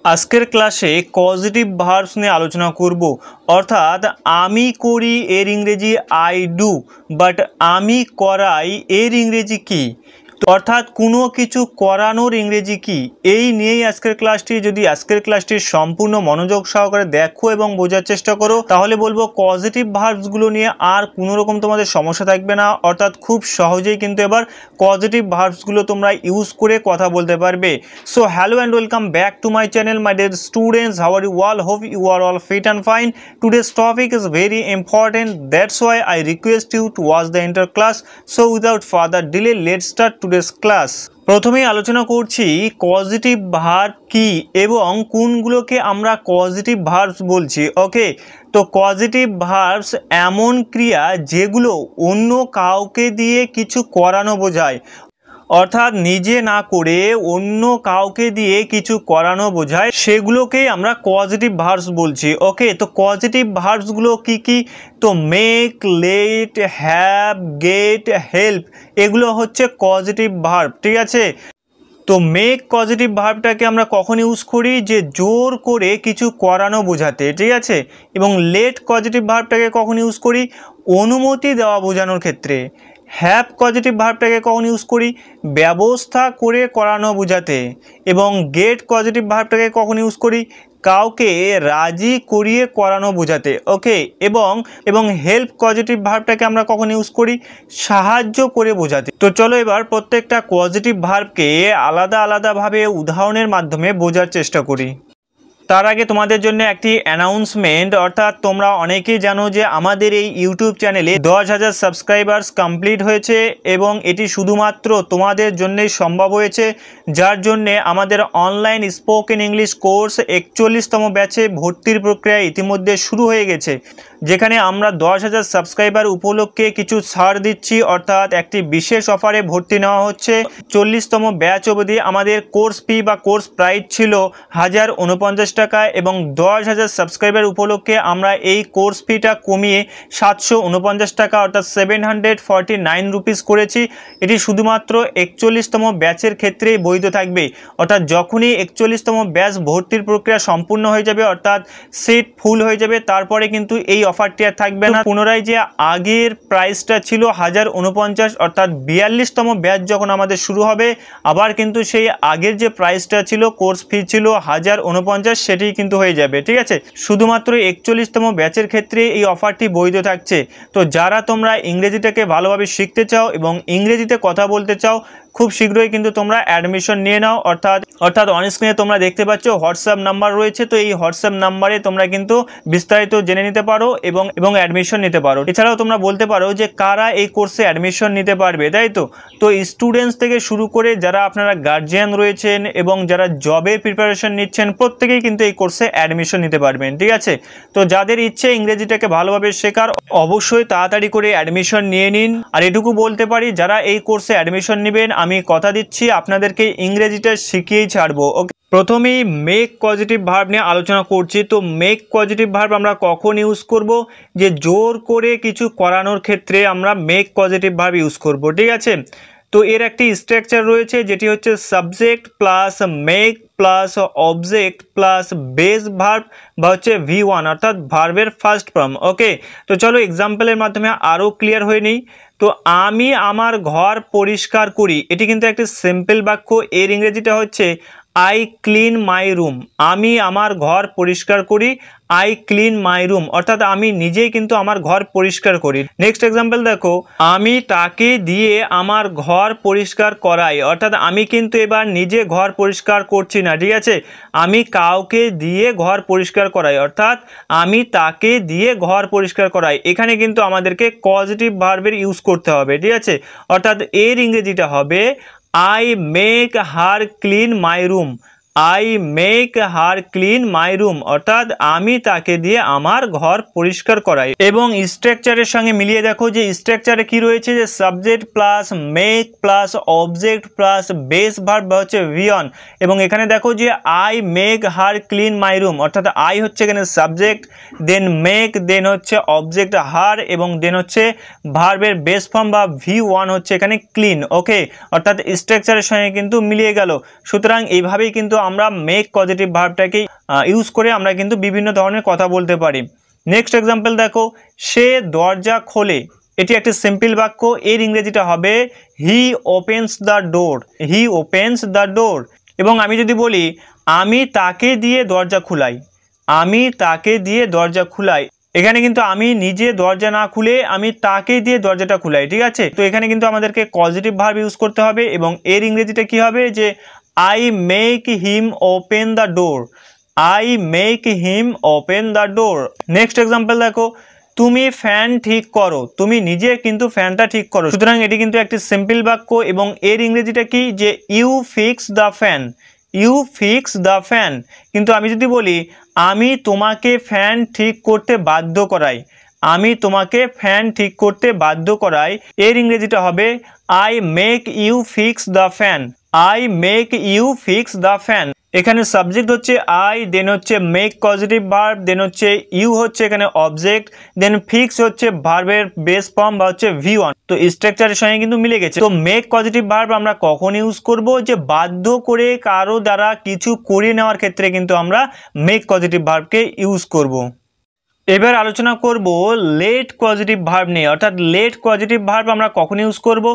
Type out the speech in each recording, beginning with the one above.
আজকের ক্লাসে positive verbs নিয়ে আলোচনা করব। অর্থাৎ আমি করি এর ইংরেজি আই ডু, বাট আমি করাই এর ইংরেজি কি, অর্থাৎ কোনো কিছু করানোর ইংরেজি কি, এই নিয়েই আজকের ক্লাসটি। যদি আজকের ক্লাসটি সম্পূর্ণ মনোযোগ সহকারে দেখো এবং বোঝার চেষ্টা করো, তাহলে বলবো পজিটিভ ভার্বসগুলো নিয়ে আর কোনো রকম তোমাদের সমস্যা থাকবে না। অর্থাৎ খুব সহজেই কিন্তু এবার পজিটিভ ভার্বসগুলো তোমরা ইউজ করে কথা বলতে পারবে। So hello and welcome back to my channel, my dear students. How are you all? Hope you are all fit and fine. Today's topic is very important. That's why I request you to watch the entire class. So without further delay, let's start today's class. প্রথমেই আলোচনা করছি positive verb কি এবং কোনগুলোকে আমরা positive verbs বলছি। ওকে, তো positive verbs এমন ক্রিয়া যেগুলো অন্য কাউকে দিয়ে কিছু করানো বোঝায়, অর্থাৎ নিজে না করে অন্য কাউকে দিয়ে কিছু করানো বোঝায়, সেগুলোকেই আমরা পজিটিভ ভার্বস বলছি। ওকে, তো পজিটিভ ভার্বসগুলো কি কি? তো make, let, have, get, help, এগুলো হচ্ছে পজিটিভ ভার্ব। ঠিক আছে, তো মেক পজিটিভ ভার্বটাকে আমরা কখন ইউজ করি? যে জোর করে কিছু করানো বোঝাতে। ঠিক আছে, এবং লেট পজিটিভ ভার্বটাকে কখন ইউজ করি? অনুমতি দেওয়া বোঝানোর ক্ষেত্রে। হ্যাভ পজিটিভ ভার্বটাকে কখন ইউজ করি? ব্যবস্থা করে করানো বোঝাতে। এবং গেট পজিটিভ ভার্বটাকে কখন ইউজ করি? কাউকে রাজি করিয়ে করানো বোঝাতে। ওকে, এবং হেল্প পজিটিভ ভার্বটাকে আমরা কখন ইউজ করি? সাহায্য করে বোঝাতে। তো চলো এবার প্রত্যেকটা পজিটিভ ভার্বকে আলাদা আলাদাভাবে উদাহরণের মাধ্যমে বোঝার চেষ্টা করি। তার আগে তোমাদের জন্য একটি অ্যানাউন্সমেন্ট। অর্থাৎ তোমরা অনেকেই জানো যে আমাদের এই ইউটিউব চ্যানেলে 10,000 সাবস্ক্রাইবার্স কমপ্লিট হয়েছে এবং এটি শুধুমাত্র তোমাদের জন্যই সম্ভব হয়েছে, যার জন্যে আমাদের অনলাইন স্পোকেন ইংলিশ কোর্স 41তম ব্যাচে ভর্তির প্রক্রিয়া ইতিমধ্যে শুরু হয়ে গেছে, যেখানে আমরা 10,000 সাবস্ক্রাইবার উপলক্ষে কিছু ছাড় দিচ্ছি। অর্থাৎ একটি বিশেষ অফারে ভর্তি নেওয়া হচ্ছে। 40তম ব্যাচ অবধি আমাদের কোর্স ফি বা কোর্স প্রাইস ছিল 1,049 টাকা এবং 10,000 সাবস্ক্রাইবার উপলক্ষে আমরা এই কোর্স ফিটা কমিয়ে 749 টাকা অর্থাৎ 749 রুপিস করেছি। এটি শুধুমাত্র 41তম ব্যাচের ক্ষেত্রেই বৈধ থাকবে। অর্থাৎ যখনই 41তম ব্যাচ ভর্তির প্রক্রিয়া সম্পূর্ণ হয়ে যাবে, অর্থাৎ সিট ফুল হয়ে যাবে, তারপরে কিন্তু এই অফারটি আর থাকবে না। পুনরায় যে আগের প্রাইসটা ছিল 1,049, অর্থাৎ 42তম ব্যাচ যখন আমাদের শুরু হবে, আবার কিন্তু সেই আগের যে প্রাইসটা ছিল, কোর্স ফি ছিল 1,049, সেটি কিন্তু হয়ে যাবে। ঠিক আছে, শুধুমাত্র 41তম ব্যাচের ক্ষেত্রে এই অফারটি বৈধ থাকছে। তো যারা তোমরা ইংরেজিটাকে ভালোভাবে শিখতে চাও এবং ইংরেজিতে কথা বলতে চাও, খুব শীঘ্রই কিন্তু তোমরা অ্যাডমিশন নিয়ে নাও। অর্থাৎ অন স্ক্রিনে তোমরা দেখতে পাচ্ছ হোয়াটসঅ্যাপ নাম্বার রয়েছে। তো এই হোয়াটসঅ্যাপ নাম্বারে তোমরা কিন্তু বিস্তারিত জেনে নিতে পারো এবং অ্যাডমিশন নিতে পারো। এছাড়াও তোমরা বলতে পারো যে কারা এই কোর্সে অ্যাডমিশন নিতে পারবে, তাই তো? তো স্টুডেন্টস থেকে শুরু করে যারা আপনারা গার্জিয়ান রয়েছেন এবং যারা জবের প্রিপারেশন নিচ্ছেন, প্রত্যেকেই কিন্তু এই কোর্সে অ্যাডমিশন নিতে পারবেন। ঠিক আছে, তো যাদের ইচ্ছে ইংরেজিটাকে ভালোভাবে শেখার, অবশ্যই তাড়াতাড়ি করে অ্যাডমিশন নিয়ে নিন। আর এটুকু বলতে পারি, যারা এই কোর্সে অ্যাডমিশন নেবেন, আমি কথা দিচ্ছি আপনাদেরকে ইংরেজিটা শিখিয়েই ছাড়বো। ওকে, প্রথমেই মেক পজিটিভ ভার্ব নিয়ে আলোচনা করছি। তো মেক পজিটিভ ভার্ব আমরা কখন ইউজ করব? যে জোর করে কিছু করানোর ক্ষেত্রে আমরা মেক পজিটিভ ভার্ব ইউজ করব। ঠিক আছে, তো এর একটি স্ট্রাকচার রয়েছে, যেটি হচ্ছে subject plus make plus object plus base verb বা হচ্ছে V1, অর্থাৎ ভার্বের ফার্স্ট ফর্ম। ওকে, তো চলো এক্সাম্পলের মাধ্যমে আরও ক্লিয়ার হয়ে নিই। তো আমি আমার ঘর পরিষ্কার করি, এটি কিন্তু একটি সিম্পল বাক্য। এর ইংরেজিটা হচ্ছে আই ক্লিন মাই রুম। আমি আমার ঘর পরিষ্কার করি, আই ক্লিন মাই রুম, অর্থাৎ আমি নিজেই কিন্তু আমার ঘর পরিষ্কার করি। নেক্সট এক্সাম্পল দেখো, আমি তাকে দিয়ে আমার ঘর পরিষ্কার করাই, অর্থাৎ আমি কিন্তু এবার নিজে ঘর পরিষ্কার করছি না। ঠিক আছে, আমি কাউকে দিয়ে ঘর পরিষ্কার করাই, অর্থাৎ আমি তাকে দিয়ে ঘর পরিষ্কার করাই। এখানে কিন্তু আমাদেরকে পজিটিভ ভার্বের ইউজ করতে হবে। ঠিক আছে, অর্থাৎ এর ইংরেজিটা হবে I make her clean my room. I make her clean my room, অর্থাৎ আমি তাকে দিয়ে আমার ঘর পরিষ্কার করাই। এবং স্ট্রাকচারের সঙ্গে মিলিয়ে দেখো যে স্ট্রাকচারে কি রয়েছে, যে subject plus make plus object plus base verb বা হচ্ছে V1। এবং এখানে দেখো যে I make her clean my room, অর্থাৎ আই হচ্ছে এখানে সাবজেক্ট, দেন মেক, দেন হচ্ছে অবজেক্ট হার, এবং দেন হচ্ছে ভার্বের বেস ফর্ম বা V1 হচ্ছে এখানে ক্লিন। ওকে, অর্থাৎ স্ট্রাকচারের সঙ্গে কিন্তু মিলিয়ে গেল। সুতরাং এইভাবেই কিন্তু আমরা মেক পজিটিভ ভার্বটাকে ইউজ করে আমরা কিন্তু বিভিন্ন ধরনের কথা বলতে পারি। নেক্সট এক্সাম্পল দেখো, সে দরজা খোলে, এটি একটি সিম্পল বাক্য, এর ইংরেজিটা হবে he opens the door, he opens the door. এবং আমি যদি বলি আমি তাকে দিয়ে দরজা খুলাই, আমি তাকে দিয়ে দরজা খুলাই, এখানে কিন্তু আমি নিজে দরজা না খুলে আমি তাকে দিয়ে দরজাটা খুলাই, ঠিক আছে। তো এখানে কিন্তু আমাদেরকে পজিটিভ ভার্ব ইউজ করতে হবে এবং এর ইংরেজিটা কি হবে যে I make him open the door, I make him open the door. Next example দেখো, তুমি ফ্যান ঠিক করো, তুমি নিজে কিন্তু ফ্যানটা ঠিক করো, সুতরাং এটি কিন্তু একটি সিম্পল বাক্য এবং এর ইংরেজিটা কি যে you fix the fan, you fix the fan. কিন্তু আমি যদি বলি আমি তোমাকে ফ্যান ঠিক করতে বাধ্য করাই, আমি তোমাকে ফ্যান ঠিক করতে বাধ্য করাই, এর ইংরেজিটা হবে I make you fix the fan, I make you fix the fan. এখানে সাবজেক্ট হচ্ছে আই, দেন হচ্ছে মেক পজিটিভ ভার্ব, দেন হচ্ছে ইউ হচ্ছে এখানে অবজেক্ট, দেন ফিক্স হচ্ছে ভার্বের বেস ফর্ম বা হচ্ছে V1। তো স্ট্রাকচারের সঙ্গে কিন্তু মিলে গেছে। তো মেক পজিটিভ ভার্ব আমরা কখন ইউজ করব, যে বাধ্য করে কারো দ্বারা কিছু করিয়ে নেওয়ার ক্ষেত্রে কিন্তু আমরা মেক পজিটিভ ভার্বকে ইউজ করব। এবার আলোচনা করব লেট পজিটিভ ভার্ব নিয়ে, অর্থাৎ লেট পজিটিভ ভার্ব আমরা কখন ইউজ করব,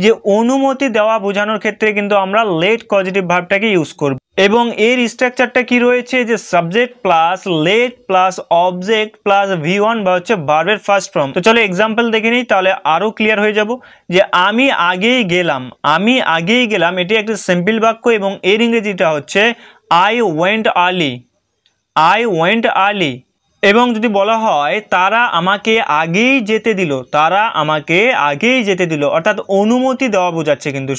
যে অনুমতি দেওয়া বোঝানোর ক্ষেত্রে কিন্তু আমরা লেট পজিটিভ ভার্বটাকে ইউজ করব। এবং এর স্ট্রাকচারটা কি রয়েছে, যে subject plus let plus object plus V1 বা হচ্ছে ভার্বের ফার্স্ট ফর্ম। তো চলো এক্সাম্পল দেখে নিই, তাহলে আরও ক্লিয়ার হয়ে যাব। যে আমি আগেই গেলাম, আমি আগেই গেলাম, এটি একটি সিম্পল বাক্য এবং এর ইংরেজিটা হচ্ছে I went early, I went early. এবং যদি বলা হয় তারা আমাকে আগেই যেতে দিল, তারা আমাকে আগেই যেতে দিল, অর্থাৎ অনুমতি দেওয়া বোঝাচ্ছে কিন্তু।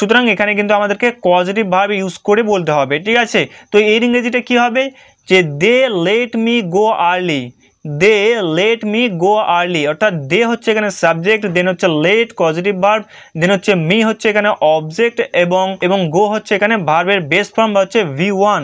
সুতরাং এখানে কিন্তু আমাদেরকে পজিটিভ ভার্ব ইউজ করে বলতে হবে, ঠিক আছে। তো এর ইংরেজিটা কি হবে, যে they let me go early, they let me go early, অর্থাৎ দে হচ্ছে এখানে সাবজেক্ট, দেন হচ্ছে লেট পজিটিভ ভার্ব, দেন হচ্ছে মি হচ্ছে এখানে অবজেক্ট এবং গো হচ্ছে এখানে ভার্বের বেস ফর্ম বা হচ্ছে V1।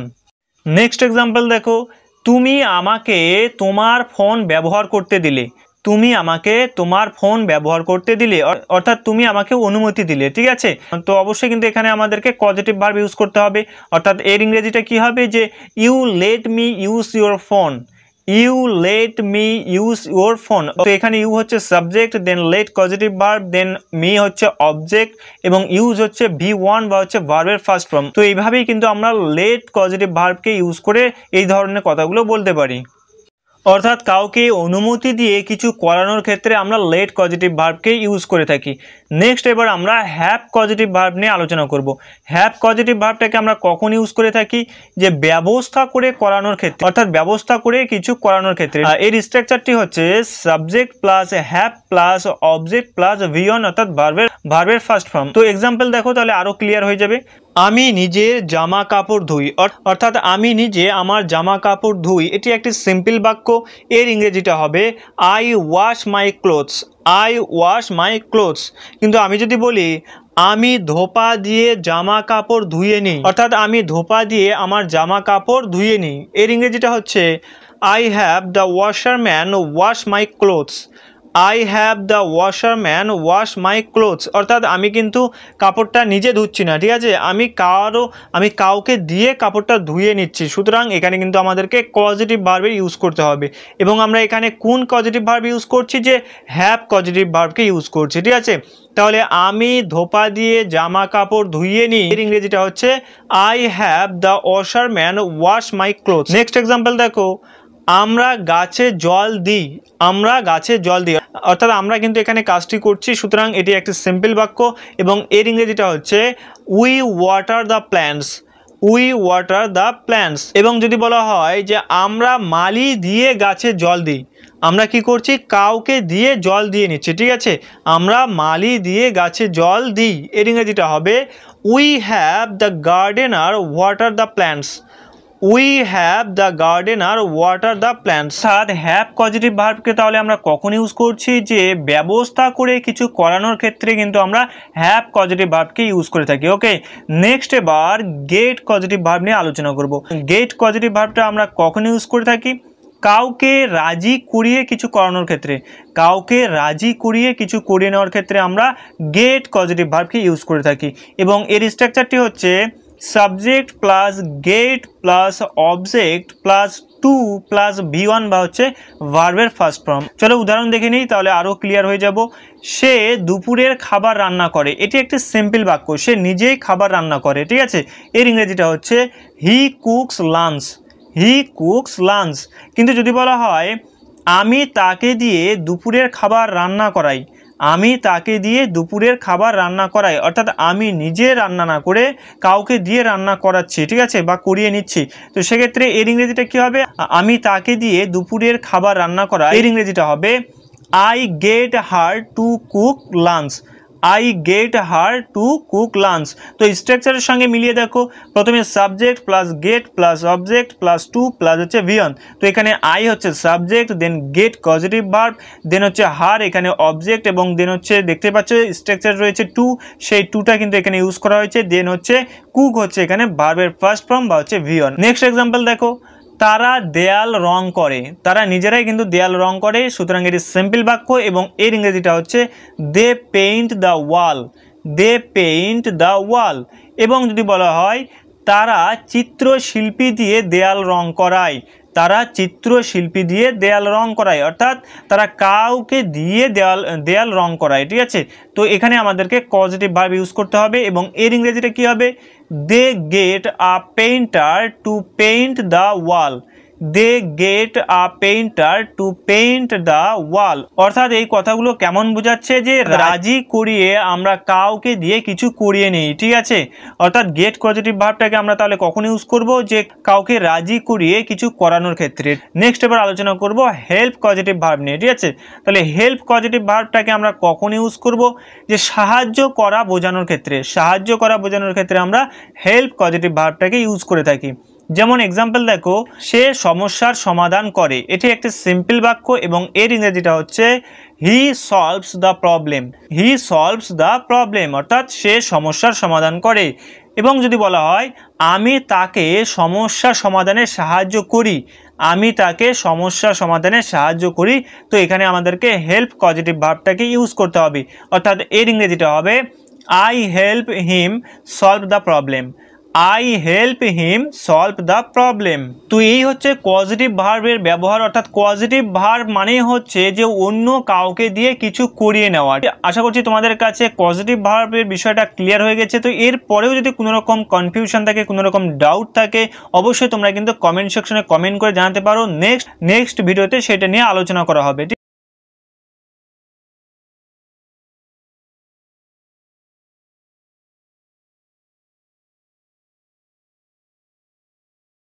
নেক্সট এক্সাম্পল দেখো, তুমি আমাকে তোমার ফোন ব্যবহার করতে দিলে, তুমি আমাকে তোমার ফোন ব্যবহার করতে দিলে, অর্থাৎ তুমি আমাকে অনুমতি দিলে, ঠিক আছে। তো অবশ্যই কিন্তু এখানে আমাদেরকে পজিটিভ ভার্ব ইউজ করতে হবে, অর্থাৎ এর ইংরেজিটা কি হবে, যে you let me use your phone, you let me use your phone. তো এখানে ইউ হচ্ছে subject, then let positive verb, then me হচ্ছে অবজেক্ট এবং ইউজ হচ্ছে V1 বা হচ্ছে ভার্বের ফার্স্ট ফর্ম। তো এইভাবেই কিন্তু আমরা লেট পজিটিভ ভার্বকে ইউজ করে এই ধরনের কথাগুলো বলতে পারি। অর্থাৎ কাউকে অনুমতি দিয়ে কিছু করানোর ক্ষেত্রে আমরা লেট পজিটিভ ভার্বকে ইউজ করে থাকি। নেক্সট এবার আমরা হ্যাভ পজিটিভ ভার্ব নিয়ে আলোচনা করব। হ্যাভ পজিটিভ ভার্বটাকে আমরা কখন ইউজ করে থাকি, যে ব্যবস্থা করে করানোর ক্ষেত্রে, অর্থাৎ ব্যবস্থা করে কিছু করানোর ক্ষেত্রে। এর স্ট্রাকচারটি হচ্ছে subject plus have plus object plus V1 অর্থাৎ ভার্বের ফার্স্ট ফর্ম। তো এক্সাম্পল দেখো, তাহলে আরো ক্লিয়ার হয়ে যাবে। আমি নিজের জামা কাপড় ধুই, অর্থাৎ আমি নিজে আমার জামা কাপড় ধুই, এটি একটি সিম্পল বাক্য। এর ইংরেজিটা হবে I wash my clothes, I wash my clothes. কিন্তু আমি যদি বলি আমি ধোপা দিয়ে জামা কাপড় ধুয়ে নিই, অর্থাৎ আমি ধোপা দিয়ে আমার জামা কাপড় ধুয়ে নিই, এর ইংরেজিটা হচ্ছে I have the washerman wash my clothes, I have the washerman wash my clothes. অর্থাৎ আমি কিন্তু কাপড়টা নিজে ধুচ্ছি না, ঠিক আছে, আমি কাউকে দিয়ে কাপড়টা ধুয়ে নিচ্ছি। সুতরাং এখানে কিন্তু আমাদেরকে পজিটিভ ভার্বের ইউজ করতে হবে এবং আমরা এখানে কোন পজিটিভ ভার্ব ইউজ করছি, যে হ্যাভ পজিটিভ ভার্বকে ইউজ করছি, ঠিক আছে। তাহলে আমি ধোপা দিয়ে জামা কাপড় ধুয়ে নিই, এর ইংরেজিটা হচ্ছে I have the washerman wash my clothes. Next example দেখো, আমরা গাছে জল দিই, আমরা গাছে জল দিই, অর্থাৎ আমরা কিন্তু এখানে কাজটি করছি। সুতরাং এটি একটি সিম্পল বাক্য এবং এর ইংরেজিটা হচ্ছে we water the plants, we water the plants. এবং যদি বলা হয় যে আমরা মালি দিয়ে গাছে জল দিই, আমরা কি করছি, কাউকে দিয়ে জল দিয়ে নিচ্ছি, ঠিক আছে, আমরা মালি দিয়ে গাছে জল দিই, এর ইংরেজিটা হবে we have the gardener water the plants, we have the gardener water the plants. অর্থাৎ হ্যাভ পজিটিভ ভার্বকে তাহলে আমরা কখন ইউজ করছি, যে ব্যবস্থা করে কিছু করানোর ক্ষেত্রে কিন্তু আমরা হ্যাভ পজিটিভ ভার্বকে ইউজ করে থাকি। ওকে, নেক্সট এবার গেট পজিটিভ ভার্ব নিয়ে আলোচনা করব। গেট পজিটিভ ভার্বটা আমরা কখন ইউজ করে থাকি, কাউকে রাজি করিয়ে কিছু করানোর ক্ষেত্রে, কাউকে রাজি করিয়ে কিছু করিয়ে নেওয়ার ক্ষেত্রে আমরা গেট পজিটিভ ভার্বকে ইউজ করে থাকি এবং এর স্ট্রাকচারটি হচ্ছে subject plus get plus object plus to plus V1 বা হচ্ছে ভার্বের ফার্স্ট ফর্ম। চলো উদাহরণ দেখে নিই, তাহলে আরও ক্লিয়ার হয়ে যাব। সে দুপুরের খাবার রান্না করে, এটি একটি সিম্পল বাক্য, সে নিজেই খাবার রান্না করে, ঠিক আছে। এর ইংরেজিটা হচ্ছে হি কুকস লাঞ্চ, হি কুকস লাঞ্চ। কিন্তু যদি বলা হয় আমি তাকে দিয়ে দুপুরের খাবার রান্না করাই, আমি তাকে দিয়ে দুপুরের খাবার রান্না করাই, অর্থাৎ আমি নিজে রান্না না করে কাউকে দিয়ে রান্না করাচ্ছি, ঠিক আছে, বা করিয়ে নিচ্ছি। তো সেক্ষেত্রে এর ইংরেজিটা কী হবে? আমি তাকে দিয়ে দুপুরের খাবার রান্না করাই, এর ইংরেজিটা হবে I get her to cook lunch, I get her to cook lunch. তো স্ট্রাকচারের সঙ্গে মিলিয়ে দেখো, প্রথমে subject plus get plus object plus to plus হচ্ছে V1। তো এখানে আই হচ্ছে subject, then get positive verb, then হচ্ছে হার এখানে অবজেক্ট, এবং দেন হচ্ছে দেখতে পাচ্ছ স্ট্রাকচার রয়েছে টু, সেই টুটা কিন্তু এখানে ইউজ করা হয়েছে। দেন হচ্ছে কুক হচ্ছে এখানে ভার্বের ফার্স্ট ফর্ম বা হচ্ছে V1। নেক্সট এক্সাম্পল দেখো, তারা দেয়াল রং করে, তারা নিজেরাই কিন্তু দেয়াল রং করে, সুতরাং এটি সিম্পল বাক্য এবং এর ইংরেজিটা হচ্ছে they paint the wall, they paint the wall. এবং যদি বলা হয় তারা চিত্রশিল্পী দিয়ে দেয়াল রং করায়, তারা চিত্রশিল্পী দিয়ে দেয়াল রং করায়, অর্থাৎ তারা কাউকে দিয়ে দেয়াল রং করায়, ঠিক আছে। তো এখানে আমাদেরকে পজিটিভ ভার্ব ইউজ করতে হবে এবং এর ইংরেজিটা কী হবে? They get a painter to paint the wall, they get a painter to paint the wall. অর্থাৎ এই কথাগুলো কেমন বোঝাচ্ছে? যে রাজি করিয়ে আমরা কাউকে দিয়ে কিছু করিয়ে নিই, ঠিক আছে। অর্থাৎ গেট পজিটিভ ভার্বটাকে আমরা তাহলে কখন ইউজ করব? যে কাউকে রাজি করিয়ে কিছু করানোর ক্ষেত্রে। নেক্সট এবার আলোচনা করব হেল্প পজিটিভ ভার্ব নিয়ে, ঠিক আছে। তাহলে হেল্প পজিটিভ ভার্বটাকে আমরা কখন ইউজ করব? যে সাহায্য করা বোঝানোর ক্ষেত্রে, সাহায্য করা বোঝানোর ক্ষেত্রে আমরা হেল্প পজিটিভ ভার্বটাকে ইউজ করে থাকি। যেমন এক্সাম্পল দেখো, সে সমস্যার সমাধান করে, এটি একটি সিম্পল বাক্য এবং এর ইংরেজিটা হচ্ছে he solves the problem, he solves the problem, অর্থাৎ সে সমস্যার সমাধান করে। এবং যদি বলা হয় আমি তাকে সমস্যা সমাধানে সাহায্য করি, আমি তাকে সমস্যা সমাধানে সাহায্য করি, তো এখানে আমাদেরকে হেল্প পজিটিভ ভার্বটাকে ইউজ করতে হবে, অর্থাৎ এর ইংরেজিটা হবে I help him solve the problem, I help him solve the problem. তো এই হচ্ছে পজিটিভ ভার্বের ব্যবহার, অর্থাৎ পজিটিভ ভার্ব মানে হচ্ছে যে অন্য কাউকে দিয়ে কিছু করিয়ে নেওয়া। আশা করছি তোমাদের কাছে পজিটিভ ভার্বের বিষয়টা ক্লিয়ার হয়ে গেছে। তো এর পরেও যদি কোনো রকম কনফিউশন থাকে, কোনো রকম ডাউট থাকে, অবশ্যই তোমরা কিন্তু কমেন্ট সেকশনে কমেন্ট করে জানাতে পারো। নেক্সট ভিডিওতে সেটা নিয়ে আলোচনা করা হবে।